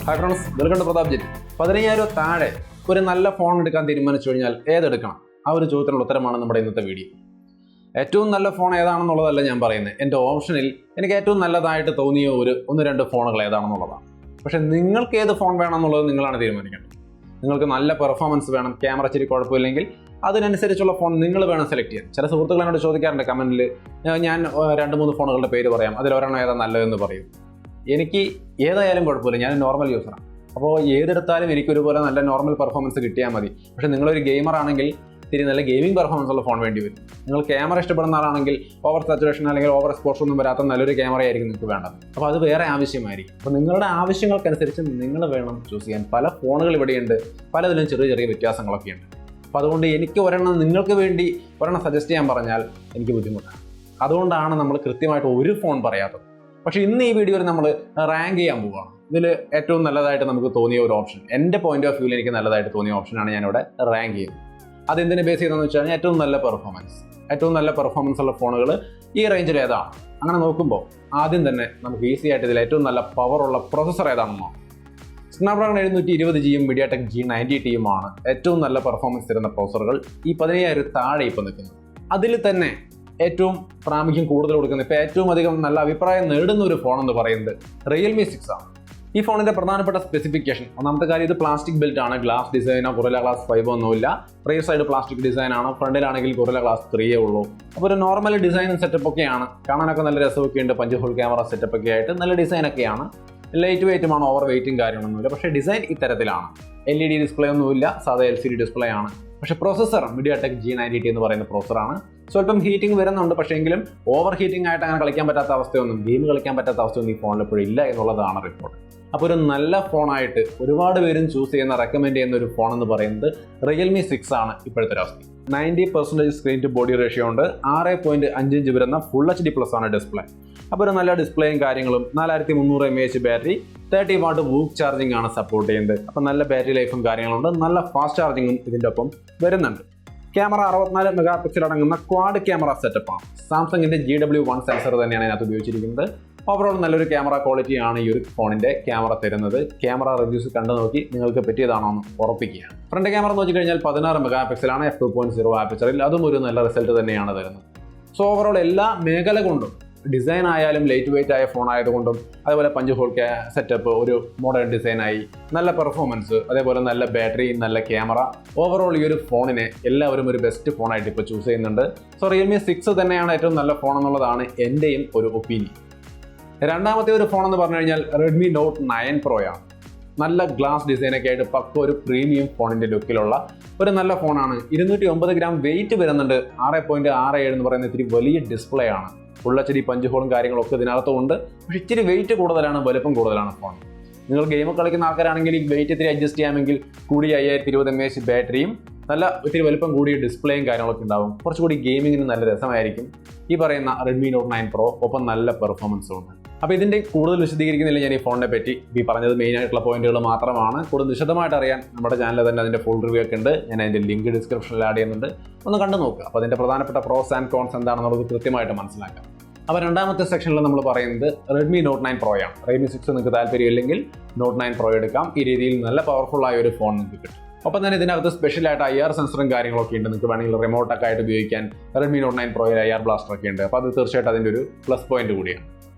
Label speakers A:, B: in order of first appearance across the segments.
A: Hi friends, welcome to Pratap Jit. 15,000 താഴെ ഒരു നല്ല ഫോൺ എടുക്കാൻ തീരുമാനിച്ചു കഴിഞ്ഞാൽ ഏതെടുക്കണം? ആ ഒരു ചോദ്യത്തിനുള്ള ഉത്തരമാണ് നമ്മുടെ ഇന്നത്തെ വീഡിയോ. ഏറ്റവും നല്ല ഫോൺ ഏതാണെന്നുള്ളതല്ല ഞാൻ പറയുന്നത്. എൻ്റെ ഓപ്ഷനിൽ എനിക്ക് ഏറ്റവും നല്ലതായിട്ട് തോന്നിയ ഒന്ന് രണ്ട് ഫോണുകൾ ഏതാണെന്നുള്ളതാണ്. പക്ഷേ നിങ്ങൾക്ക് ഏത് ഫോൺ വേണമെന്നുള്ളത് നിങ്ങളാണ് തീരുമാനിക്കേണ്ടത്. നിങ്ങൾക്ക് നല്ല പെർഫോമൻസ് വേണം, ക്യാമറ ഇച്ചിരി കുഴപ്പമില്ലെങ്കിൽ അതിനനുസരിച്ചുള്ള ഫോൺ നിങ്ങൾ വേണം സെലക്ട് ചെയ്യാൻ. ചില സുഹൃത്തുക്കൾ എന്നോട് ചോദിക്കാറുണ്ട് കമൻറ്റിൽ, ഞാൻ 2-3 ഫോണുകളുടെ പേര് പറയാം, അതിലൊരെണ്ണം ഏതാ നല്ലതെന്ന് പറയും. എനിക്ക് ഏതായാലും കുഴപ്പമില്ല, ഞാൻ നോർമൽ യൂസറാണ്. അപ്പോൾ ഏതെടുത്താലും എനിക്കൊരുപോലെ നല്ല നോർമൽ പെർഫോമൻസ് കിട്ടിയാൽ മതി. പക്ഷേ നിങ്ങളൊരു ഗെയിമർ ആണെങ്കിൽ ഇത്തിരി നല്ല ഗെയിമിംഗ് പെർഫോമൻസ് ഉള്ള ഫോൺ വേണ്ടി വരും. നിങ്ങൾ ക്യാമറ ഇഷ്ടപ്പെടുന്ന ആളാണെങ്കിൽ ഓവർ സാച്ചുറേഷൻ അല്ലെങ്കിൽ ഓവർ എക്സ്പോഷർ ഒന്നും വരാത്ത നല്ലൊരു ക്യാമറ ആയിരിക്കും നിങ്ങൾക്ക് വേണ്ടത്. അപ്പോൾ അത് വേറെ ആവശ്യമായിരിക്കും. അപ്പോൾ നിങ്ങളുടെ ആവശ്യങ്ങൾക്കനുസരിച്ച് നിങ്ങൾ വേണം ചൂസ് ചെയ്യാൻ. പല ഫോണുകൾ ഇവിടെയുണ്ട്, പലതിലും ചെറിയ ചെറിയ വ്യത്യാസങ്ങളൊക്കെ ഉണ്ട്. അപ്പോൾ അതുകൊണ്ട് എനിക്ക് നിങ്ങൾക്ക് വേണ്ടി ഒരെണ്ണം സജസ്റ്റ് ചെയ്യാൻ പറഞ്ഞാൽ എനിക്ക് ബുദ്ധിമുട്ടാണ്. അതുകൊണ്ടാണ് നമ്മൾ കൃത്യമായിട്ട് ഒരു ഫോൺ പറയാത്തത്. പക്ഷേ ഇന്ന് ഈ വീഡിയോയിൽ നമ്മൾ റാങ്ക് ചെയ്യാൻ പോവുകയാണ്. ഇതിൽ ഏറ്റവും നല്ലതായിട്ട് നമുക്ക് തോന്നിയ ഒരു ഓപ്ഷൻ, എൻ്റെ പോയിന്റ് ഓഫ് വ്യൂവിൽ എനിക്ക് നല്ലതായിട്ട് തോന്നിയ ഓപ്ഷനാണ് ഞാനിവിടെ റാങ്ക് ചെയ്യുന്നത്. അതെന്തിനെ ബേസ് ചെയ്തതെന്ന് വെച്ച് കഴിഞ്ഞാൽ ഏറ്റവും നല്ല പെർഫോമൻസ് ഉള്ള ഫോണുകൾ ഈ റേഞ്ചിൽ ഏതാണ്? അങ്ങനെ നോക്കുമ്പോൾ ആദ്യം തന്നെ നമുക്ക് ഈസി ആയിട്ട് ഇതിൽ ഏറ്റവും നല്ല പവറുള്ള പ്രൊസസ്സർ ഏതാണെന്നോ, സ്നാപ്ഡ്രാഗൺ 720Gയും MediaTek G90Tയുമാണ് ഏറ്റവും നല്ല പെർഫോമൻസ് തരുന്ന പ്രൊസസ്സറുകൾ ഈ 15,000 താഴെ ഇപ്പോൾ നിൽക്കുന്നത്. അതിൽ തന്നെ ഏറ്റവും പ്രാമുഖ്യം കൂടുതൽ കൊടുക്കുന്നത്, ഇപ്പോൾ ഏറ്റവും അധികം നല്ല അഭിപ്രായം നേടുന്ന ഒരു ഫോൺ എന്ന് പറയുന്നത് Realme 6 ആണ്. ഈ ഫോണിന്റെ പ്രധാനപ്പെട്ട സ്പെസിഫിക്കേഷൻ, ഒന്നാമത്തെ കാര്യം, ഇത് പ്ലാസ്റ്റിക് ബിൽറ്റ് ആണ്. ഗ്ലാസ് ഡിസൈനോ Gorilla Glass 5 ഒന്നുമില്ല. റിയർ സൈഡ് പ്ലാസ്റ്റിക് ഡിസൈൻ ആണ്. ഫ്രണ്ടിലാണെങ്കിൽ Gorilla Glass 3 ഉള്ളൂ. അപ്പോൾ ഒരു നോർമൽ ഡിസൈനും സെറ്റപ്പ് ഒക്കെയാണ്. കാണാനൊക്കെ നല്ല രസമൊക്കെ ഉണ്ട്. 5 ഹോൾ ക്യാമറ സെറ്റപ്പ് ഒക്കെ ആയിട്ട് നല്ല ഡിസൈനൊക്കെയാണ്. ലൈറ്റ് വെയിറ്റുമാണ്, ഓവർ വെയിറ്റും കാര്യങ്ങളൊന്നുമില്ല. പക്ഷേ ഡിസൈൻ ഇത്തരത്തിലാണ്. LED ഡിസ്പ്ലേ ഒന്നുമില്ല, സാധാ LCD ഡിസ്പ്ലേ ആണ്. പക്ഷേ പ്രോസസ്സർ MediaTek G90T എന്ന് പറയുന്ന പ്രോസസ്സറാണ്. സ്വല്പം ഹീറ്റിംഗ് വരുന്നുണ്ട്, പക്ഷേ എങ്കിലും ഓവർ ഹീറ്റിംഗ് ആയിട്ട് അങ്ങനെ കളിക്കാൻ പറ്റാത്ത അവസ്ഥയൊന്നും, ഗെയിം കളിക്കാൻ പറ്റാത്ത അവസ്ഥയൊന്നും ഈ ഫോണിൽ എപ്പോഴും ഇല്ല എന്നുള്ളതാണ് റിപ്പോർട്ട്. അപ്പോൾ ഒരു നല്ല ഫോണായിട്ട് ഒരുപാട് പേരും ചൂസ് ചെയ്യുന്ന, റെക്കമെൻഡ് ചെയ്യുന്ന ഒരു ഫോൺ എന്ന് പറയുന്നത് Realme 6 ആണ് ഇപ്പോഴത്തെ ഒരു അവസ്ഥ. 90% സ്ക്രീൻ ടു ബോഡി റേഷ്യോ ഉണ്ട്. 6.5 ഇഞ്ച് വരുന്ന ഫുൾ HD പ്ലസ് ആണ് ഡിസ്പ്ലേ. അപ്പോൾ ഒരു നല്ല ഡിസ്പ്ലേയും കാര്യങ്ങളും, 4300 mAh battery, 30 what VOOC charging ആണ് സപ്പോർട്ട് ചെയ്യുന്നത്. അപ്പോൾ നല്ല ബാറ്ററി ലൈഫും കാര്യങ്ങളുണ്ട്. നല്ല ഫാസ്റ്റ് ചാർജിങ്ങും ഇതിൻ്റെ ഒപ്പം വരുന്നുണ്ട്. ക്യാമറ 64 മെഗാ പിക്സൽ അടങ്ങുന്ന ക്വാഡ് ക്യാമറ സെറ്റപ്പാണ്. സാംസങ്ങിൻ്റെ GW1 സെൻസർ തന്നെയാണ് ഇതിനകത്ത് ഉപയോഗിച്ചിരിക്കുന്നത്. ഓവറോൾ നല്ലൊരു ക്യാമറ ക്വാളിറ്റിയാണ് ഈ ഒരു ഫോണിൻ്റെ ക്യാമറ തരുന്നത്. ക്യാമറ റിവ്യൂസ് കണ്ടു നോക്കി നിങ്ങൾക്ക് പറ്റിയതാണോ എന്ന് ഉറപ്പിക്കുകയാണ്. ഫ്രണ്ട് ക്യാമറ നോക്കിക്കഴിഞ്ഞാൽ 16 മെഗാ പിക്സലാണ്, f2.0 ആപ്പർച്ചറിൽ. അതും ഒരു നല്ല റിസൾട്ട് തന്നെയാണ് തരുന്നത്. സോ ഓവറോൾ എല്ലാ മേഖല കൊണ്ടും, ഡിസൈൻ ആയാലും ലൈറ്റ് വെയിറ്റ് ആയ ഫോൺ ആയതുകൊണ്ടും, അതേപോലെ 5 ഹോൾ സെറ്റപ്പ്, ഒരു മോഡേൺ ഡിസൈനായി, നല്ല പെർഫോമൻസ്, അതേപോലെ നല്ല ബാറ്ററി, നല്ല ക്യാമറ, ഓവറോൾ ഈ ഒരു ഫോണിനെ എല്ലാവരും ഒരു ബെസ്റ്റ് ഫോണായിട്ട് ഇപ്പോൾ ചൂസ് ചെയ്യുന്നുണ്ട്. സോ Realme 6 തന്നെയാണ് ഏറ്റവും നല്ല ഫോൺ എന്നുള്ളതാണ് എൻ്റെയും ഒരു ഒപ്പീനിയൻ. രണ്ടാമത്തെ ഒരു ഫോൺ എന്ന് പറഞ്ഞു കഴിഞ്ഞാൽ Redmi Note 9 Pro ആണ്. നല്ല ഗ്ലാസ് ഡിസൈനൊക്കെ ആയിട്ട് പക്ക ഒരു പ്രീമിയം ഫോണിൻ്റെ ലുക്കിലുള്ള ഒരു നല്ല ഫോണാണ്. 209 ഗ്രാം വെയിറ്റ് വരുന്നുണ്ട്. 6.67 എന്ന് പറയുന്ന ഇത്തിരി വലിയ ഡിസ്പ്ലേ ആണ്. ഫുൾ HD 5 ഹോളും കാര്യങ്ങളൊക്കെ ഇതിനകത്തുണ്ട്. പക്ഷേ ഇച്ചിരി വെയിറ്റ് കൂടുതലാണ്, വലുപ്പം കൂടുതലാണ് ഫോൺ. നിങ്ങൾ ഗെയിം കളിക്കുന്ന ആൾക്കാരാണെങ്കിൽ ഈ വെയിറ്റ് ഇത്തിരി അഡ്ജസ്റ്റ് ചെയ്യാമെങ്കിൽ കൂടി 5020 mAh ബാറ്ററിയും നല്ല ഇത്തിരി വലുപ്പം കൂടിയ ഡിസ്പ്ലേയും കാര്യങ്ങളൊക്കെ ഉണ്ടാവും. കുറച്ചുകൂടി ഗെയിമിങ്ങിന് നല്ല രസമായിരിക്കും ഈ പറയുന്ന Redmi Note 9 Pro. ഒപ്പം നല്ല പെർഫോമൻസും ഉണ്ട്. അപ്പോൾ ഇതിൻ്റെ കൂടുതൽ വിശദീകരിക്കുന്നില്ല ഞാൻ ഈ ഫോണിനെ പറ്റി. ഈ പറഞ്ഞത് മെയിൻ ആയിട്ടുള്ള പോയിന്റുകൾ മാത്രമാണ്. കൂടുതൽ വിശദമായിട്ട് അറിയാൻ നമ്മുടെ ചാനലിൽ തന്നെ അതിൻ്റെ ഫുൾ റിവ്യൂ ഒക്കെ ഉണ്ട്. ഞാൻ അതിൻ്റെ ലിങ്ക് ഡിസ്ക്രിപ്ഷനിൽ ആഡ് ചെയ്യുന്നുണ്ട്, ഒന്ന് കണ്ടു നോക്കുക. അപ്പോൾ അതിൻ്റെ പ്രധാനപ്പെട്ട പ്രോസ് ആൻഡ് കോൺസ് എന്താണെന്നുള്ളത് കൃത്യമായിട്ട് മനസ്സിലാക്കാം. അപ്പോൾ രണ്ടാമത്തെ സെക്ഷനിൽ നമ്മൾ പറയുന്നത് Redmi Note 9 Pro ആണ്. Realme 6 നിങ്ങൾക്ക് താല്പര്യമില്ലെങ്കിൽ Note 9 Pro എടുക്കാം. ഈ രീതിയിൽ നല്ല പവർഫുൾ ആയ ഒരു ഫോൺ നിങ്ങൾക്ക് കിട്ടും. ഒപ്പം തന്നെ ഇതിനകത്ത് സ്പെഷ്യലായിട്ട് IR സെൻസറും കാര്യങ്ങളൊക്കെ ഉണ്ട്. നിങ്ങൾക്ക് വേണമെങ്കിൽ റിമോട്ടൊക്കെ ആയിട്ട് ഉപയോഗിക്കാൻ Redmi Note 9 Proയിൽ IR ബ്ലാസ്റ്റർ ഒക്കെ ഉണ്ട്. അപ്പോൾ അത് തീർച്ചയായിട്ടും അതിൻ്റെ ഒരു പ്ലസ് പോയിന്റ് കൂടിയാണ്.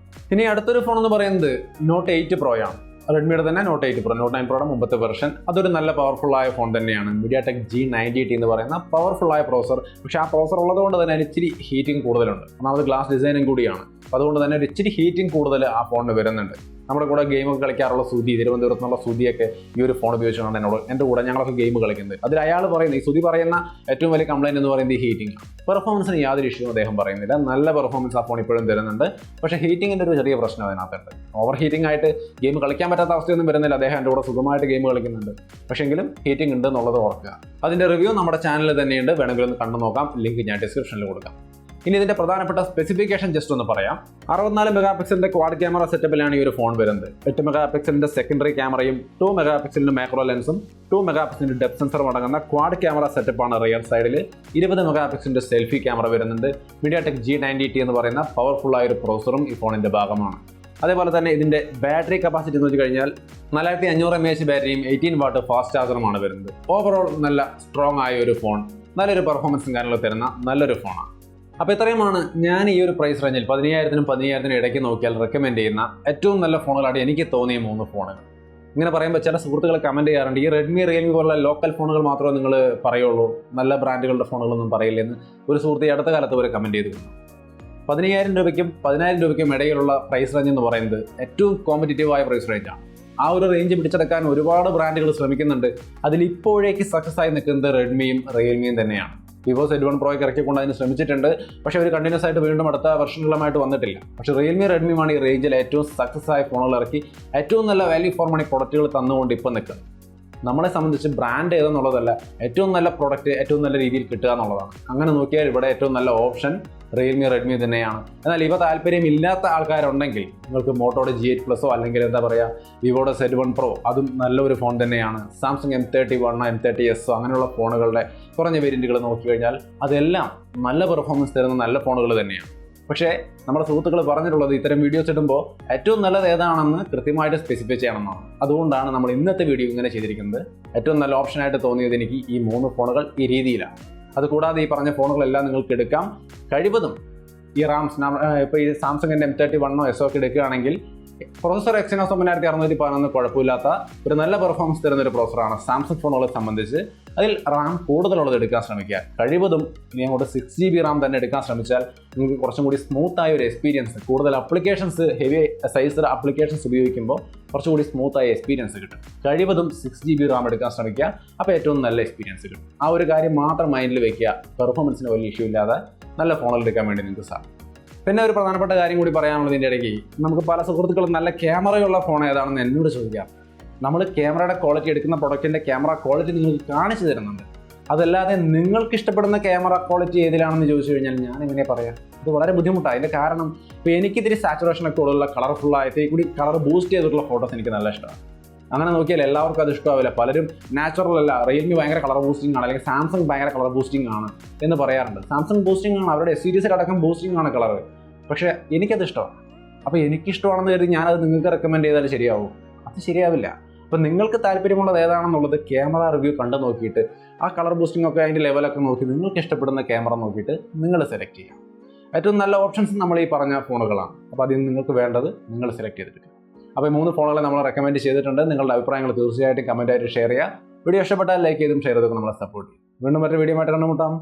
A: ഇനി അടുത്തൊരു ഫോൺ എന്ന് പറയുന്നത് Note 8 Pro ആണ്. റെഡ്മിയുടെ തന്നെ Note 8 Pro, Note 9 Proയുടെ മുമ്പത്തെ വെർഷൻ. അതൊരു നല്ല പവർഫുൾ ആയ ഫോൺ തന്നെയാണ്. MediaTek G90T എന്ന് പറയുന്ന പവർഫുൾ ആയ പ്രോസർ. പക്ഷേ ആ പ്രോസർ ഉള്ളതുകൊണ്ട് തന്നെ അതിന് ഇച്ചിരി ഹീറ്റിംഗ് കൂടുതലുണ്ട്. ഒന്നാമത് ഗ്ലാസ് ഡിസൈനും കൂടിയാണ്. അപ്പോൾ അതുകൊണ്ട് തന്നെ ഒരു ഇച്ചിരി ഹീറ്റിംഗ് കൂടുതൽ ആ ഫോണിന് വരുന്നുണ്ട്. നമ്മുടെ കൂടെ ഗെയിമൊക്കെ കളിക്കാറുള്ള സുധി, തിരുവനന്തപുരത്ത് നിന്നുള്ള സുധിയൊക്കെ ഈ ഒരു ഫോൺ ഉപയോഗിച്ചാണ് എൻ്റെ കൂടെ ഞങ്ങളൊക്കെ ഗെയിം കളിക്കുന്നത്. അതിൽ അയാൾ പറയുന്നത്, ഈ സുധി പറയുന്ന ഏറ്റവും വലിയ കംപ്ലൈൻറ്റ് എന്ന് പറയുന്നത് ഈ ഹീറ്റിംഗ് ആണ്. പെർഫോമൻസിന് യാതൊരു ഇഷ്യൂ അദ്ദേഹം പറയുന്നില്ല. നല്ല പെർഫോമൻസ് ആ ഫോൺ ഇപ്പോഴും തരുന്നുണ്ട്. പക്ഷേ ഹീറ്റിങ്ങിൻ്റെ ഒരു ചെറിയ പ്രശ്നം അതിനകത്തുണ്ട്. ഓവർ ഹീറ്റിംഗ് ആയിട്ട് ഗെയിം കളിക്കാൻ പറ്റാത്ത അവസ്ഥയൊന്നും വരുന്നില്ല. അദ്ദേഹം എൻ്റെ കൂടെ സുഖമായിട്ട് ഗെയിം കളിക്കുന്നുണ്ട്. പക്ഷേ എങ്കിലും ഹീറ്റിംഗ് ഉണ്ട് എന്നുള്ളത് ഓർക്കുക. അതിൻ്റെ റിവ്യൂ നമ്മുടെ ചാനലിൽ തന്നെയുണ്ട്, വേണമെങ്കിൽ ഒന്ന് കണ്ടു നോക്കാം. ലിങ്ക് ഞാൻ ഡിസ്ക്രിപ്ഷനിൽ കൊടുക്കാം. ഇനി ഇതിൻ്റെ പ്രധാനപ്പെട്ട സ്പെസിഫിക്കേഷൻ ജസ്റ്റ് ഒന്ന് പറയാം. 64 മെഗാ പിക്സലിൻ്റെ ക്വാഡ് ക്യാമറ സെറ്റപ്പിലാണ് ഈ ഒരു ഫോൺ വരുന്നത്. 8 മെഗാ പിക്സലിൻ്റെ സെക്കൻഡറി ക്യാമറയും 2 മെഗാ പിക്സലിൻ്റെ മാക്രോ ലെൻസും 2 മെഗാ പിക്സലിൻ്റെ ഡെപ്ത് സെൻസറും അടങ്ങുന്ന ക്വാഡ് ക്യാമറ സെറ്റപ്പാണ് റിയർ സൈഡിൽ. 20 മെഗാ പിക്സലിൻ്റെ സെൽഫി ക്യാമറ വരുന്നുണ്ട്. MediaTek G90T എന്ന് പറയുന്ന പവർഫുൾ ആയ ഒരു പ്രോസറും ഈ ഫോണിൻ്റെ ഭാഗമാണ്. അതേപോലെ തന്നെ ഇതിൻ്റെ ബാറ്ററി കപ്പാസിറ്റി എന്ന് വെച്ച് കഴിഞ്ഞാൽ 4500 mAh ബാറ്ററിയും 18 വാട്ട് ഫാസ്റ്റ് ചാർജറുമാണ് വരുന്നത്. ഓവറോൾ നല്ല സ്ട്രോങ് ആയ ഒരു ഫോൺ, നല്ലൊരു പെർഫോമൻസും കാര്യങ്ങളും തരുന്ന നല്ലൊരു ഫോണാണ്. അപ്പോൾ ഇത്രയുമാണ് ഞാൻ ഈ ഒരു പ്രൈസ് റേഞ്ചിൽ 10000-നും 15000-നും ഇടയ്ക്ക് നോക്കിയാൽ റെക്കമെൻഡ് ചെയ്യുന്ന ഏറ്റവും നല്ല ഫോണുകളാണ് എനിക്ക് തോന്നിയ 3 ഫോണുകൾ. ഇങ്ങനെ പറയുമ്പോൾ ചില സുഹൃത്തുക്കൾ കമൻറ്റ് ചെയ്യാറുണ്ട്, ഈ റെഡ്മി റിയൽമി പോലുള്ള ലോക്കൽ ഫോണുകൾ മാത്രമേ നിങ്ങൾ പറയുള്ളൂ, നല്ല ബ്രാൻഡുകളുടെ ഫോണുകളൊന്നും പറയില്ലെന്ന് ഒരു സുഹൃത്ത് ഈ അടുത്ത കാലത്ത് വരെ കമൻറ്റ് ചെയ്തിരുന്നു. 15000 രൂപയ്ക്കും 10000 രൂപയ്ക്കും ഇടയിലുള്ള പ്രൈസ് റേഞ്ച് എന്ന് പറയുന്നത് ഏറ്റവും കോമ്പറ്റീറ്റീവായ പ്രൈസ് റേഞ്ചാണ്. ആ ഒരു റേഞ്ച് പിടിച്ചെടുക്കാൻ ഒരുപാട് ബ്രാൻഡുകൾ ശ്രമിക്കുന്നുണ്ട്. അതിൽ ഇപ്പോഴേക്ക് സക്സസ് ആയി നിൽക്കുന്നത് റെഡ്മിയും റിയൽമിയും തന്നെയാണ്. വിവോ Z1 പ്രോയ്ക്ക് ഇറക്കിക്കൊണ്ട് അതിന് ശ്രമിച്ചിട്ടുണ്ട്, പക്ഷേ അവർ കണ്ടിന്യൂസ് ആയിട്ട് വീണ്ടും അടുത്ത വെർഷനുകളുമായിട്ട് വന്നിട്ടില്ല. പക്ഷേ റിയൽമി റെഡ്മിയുമാണ് ഈ റേഞ്ചിൽ ഏറ്റവും സക്സസ് ആയ ഫോണുകൾ ഇറക്കി ഏറ്റവും നല്ല വാല്യൂ ഫോർ മണി പ്രൊഡക്റ്റുകൾ തന്നുകൊണ്ട് ഇപ്പം നിൽക്കുന്നത്. നമ്മളെ സംബന്ധിച്ച് ബ്രാൻഡ് ഏതെന്നുള്ളതല്ല, ഏറ്റവും നല്ല പ്രൊഡക്റ്റ് ഏറ്റവും നല്ല രീതിയിൽ കിട്ടുക എന്നുള്ളതാണ്. അങ്ങനെ നോക്കിയാൽ ഇവിടെ ഏറ്റവും നല്ല ഓപ്ഷൻ റിയൽമി റെഡ്മി തന്നെയാണ്. എന്നാൽ ഇവ താല്പര്യമില്ലാത്ത ആൾക്കാരുണ്ടെങ്കിൽ നിങ്ങൾക്ക് മോട്ടോയുടെ G8 പ്ലസോ അല്ലെങ്കിൽ എന്താ പറയുക വിവോയുടെ Z1 Pro അതും നല്ലൊരു ഫോൺ തന്നെയാണ്. സാംസങ് M31 M30s അങ്ങനെയുള്ള ഫോണുകളുടെ കുറഞ്ഞ വേരിയൻറ്റുകൾ നോക്കിക്കഴിഞ്ഞാൽ അതെല്ലാം നല്ല പെർഫോമൻസ് തരുന്ന നല്ല ഫോണുകൾ തന്നെയാണ്. പക്ഷേ നമ്മുടെ സുഹൃത്തുക്കൾ പറഞ്ഞിട്ടുള്ളത് ഇത്തരം വീഡിയോസ് ഇടുമ്പോൾ ഏറ്റവും നല്ലത് ഏതാണെന്ന് കൃത്യമായിട്ട് സ്പെസിഫൈ ചെയ്യണമെന്നാണ്. അതുകൊണ്ടാണ് നമ്മൾ ഇന്നത്തെ വീഡിയോ ഇങ്ങനെ ചെയ്തിരിക്കുന്നത്. ഏറ്റവും നല്ല ഓപ്ഷനായിട്ട് തോന്നിയത് എനിക്ക് ഈ 3 ഫോണുകൾ ഈ രീതിയിലാണ്. അതുകൂടാതെ ഈ പറഞ്ഞ നിങ്ങൾക്ക് എടുക്കാം. കഴിവതും ഈ ഇപ്പോൾ ഈ സാംസങ്ങിൻ്റെ M31 SO ഒക്കെ എടുക്കുകയാണെങ്കിൽ പ്രോസസർ Exynos 9611 കുഴപ്പമില്ലാത്ത ഒരു നല്ല പെർഫോമൻസ് തരുന്ന ഒരു പ്രോസറാണ് സാംസങ് ഫോണുകളെ സംബന്ധിച്ച്. അതിൽ റാം കൂടുതലുള്ളത് എടുക്കാൻ ശ്രമിക്കുക. കഴിവതും ഇനി അങ്ങോട്ട് 6GB റാം തന്നെ എടുക്കാൻ ശ്രമിച്ചാൽ നിങ്ങൾക്ക് കുറച്ചും കൂടി സ്മൂത്തായ ഒരു എക്സ്പീരിയൻസ്, കൂടുതൽ അപ്ലിക്കേഷൻസ് ഹെവി സൈസ് അപ്ലിക്കേഷൻസ് ഉപയോഗിക്കുമ്പോൾ കുറച്ചുകൂടി സ്മൂത്തായ എക്സ്പീരിയൻസ് കിട്ടും. കഴിവതും 6GB റാം എടുക്കാൻ ശ്രമിക്കുക. അപ്പോൾ ഏറ്റവും നല്ല എക്സ്പീരിയൻസ് കിട്ടും. ആ ഒരു കാര്യം മാത്രം മൈൻഡിൽ വെക്കുക. പെർഫോമൻസിന് വലിയ ഇഷ്യൂ ഇല്ലാതെ നല്ല ഫോണുകൾ എടുക്കാൻ വേണ്ടി നിങ്ങൾക്ക് സാധിക്കും. പിന്നെ ഒരു പ്രധാനപ്പെട്ട കാര്യം കൂടി പറയാനുള്ളതിൻ്റെ ഇടയ്ക്ക് നമുക്ക് പല സുഹൃത്തുക്കളും നല്ല ക്യാമറയുള്ള ഫോൺ ഏതാണെന്ന് എന്നോട് ചോദിക്കാം. നമ്മൾ ക്യാമറയുടെ ക്വാളിറ്റി എടുക്കുന്ന പ്രൊഡക്റ്റിൻ്റെ ക്യാമറ ക്വാളിറ്റി നിങ്ങൾക്ക് കാണിച്ചു തരുന്നുണ്ട്. അതല്ലാതെ നിങ്ങൾക്ക് ഇഷ്ടപ്പെടുന്ന ക്യാമറ ക്വാളിറ്റി ഏതിലാണെന്ന് ചോദിച്ചു കഴിഞ്ഞാൽ ഞാൻ എങ്ങനെ പറയാം? ഇത് വളരെ ബുദ്ധിമുട്ടാണ്. അതിൻ്റെ കാരണം ഇപ്പോൾ എനിക്കിതിരി സാച്ചുറേഷനൊക്കെ കൂടുതലുള്ള കളർഫുള്ളായിട്ട് കൂടി കളർ ബൂസ്റ്റ് ചെയ്തിട്ടുള്ള ഫോട്ടോസ് എനിക്ക് നല്ല ഇഷ്ടമാണ്. അങ്ങനെ നോക്കിയാൽ എല്ലാവർക്കും അത് ഇഷ്ടമാവില്ല. പലരും നാച്ചുറൽ അല്ല, റിയൽമി ഭയങ്കര കളർ ബൂസ്റ്റിംഗ് ആണ്, അല്ലെങ്കിൽ സാംസങ് ഭയങ്കര കളർ ബൂസ്റ്റിംഗ് ആണ് എന്ന് പറയാറുണ്ട്. സാംസങ് ബൂസ്റ്റിംഗ് ആണ്, അവരുടെ സീരീസിലടക്കം ബൂസ്റ്റിംഗ് ആണ് കളർ. പക്ഷേ എനിക്കത് ഇഷ്ടമാണ്. അപ്പോൾ എനിക്കിഷ്ടമാണെന്ന് കരുതി ഞാനത് നിങ്ങൾക്ക് റെക്കമെൻഡ് ചെയ്താൽ ശരിയാവും? അത് ശരിയാവില്ല. അപ്പോൾ നിങ്ങൾക്ക് താല്പര്യമുള്ളത് ഏതാണെന്നുള്ളത് ക്യാമറ റിവ്യൂ കണ്ടു നോക്കിയിട്ട് ആ കളർ ബൂസ്റ്റിംഗ് ഒക്കെ അതിൻ്റെ ലെവലൊക്കെ നോക്കി നിങ്ങൾക്ക് ഇഷ്ടപ്പെടുന്ന ക്യാമറ നോക്കിയിട്ട് നിങ്ങൾ സെലക്ട് ചെയ്യാം. ഏറ്റവും നല്ല ഓപ്ഷൻസ് നമ്മൾ ഈ പറഞ്ഞ ഫോണുകളാണ്. അപ്പോൾ അതിൽ നിങ്ങൾക്ക് വേണ്ടത് നിങ്ങൾ സെലക്ട് ചെയ്തിട്ട്. അപ്പോൾ 3 ഫോണുകളെ നമ്മൾ റെക്കമെൻഡ് ചെയ്തിട്ടുണ്ട്. നിങ്ങളുടെ അഭിപ്രായങ്ങൾ തീർച്ചയായിട്ടും കമൻറ്റായിട്ട് ഷെയർ ചെയ്യുക. വീഡിയോ ഇഷ്ടപ്പെട്ടാൽ ലൈക്ക് ചെയ്തും ഷെയർ ചെയ്തൊക്കെ നമ്മളെ സപ്പോർട്ട് ചെയ്യും. വീണ്ടും മറ്റൊരു വീഡിയോ ആയിട്ട് കണ്ടുമുട്ടാം.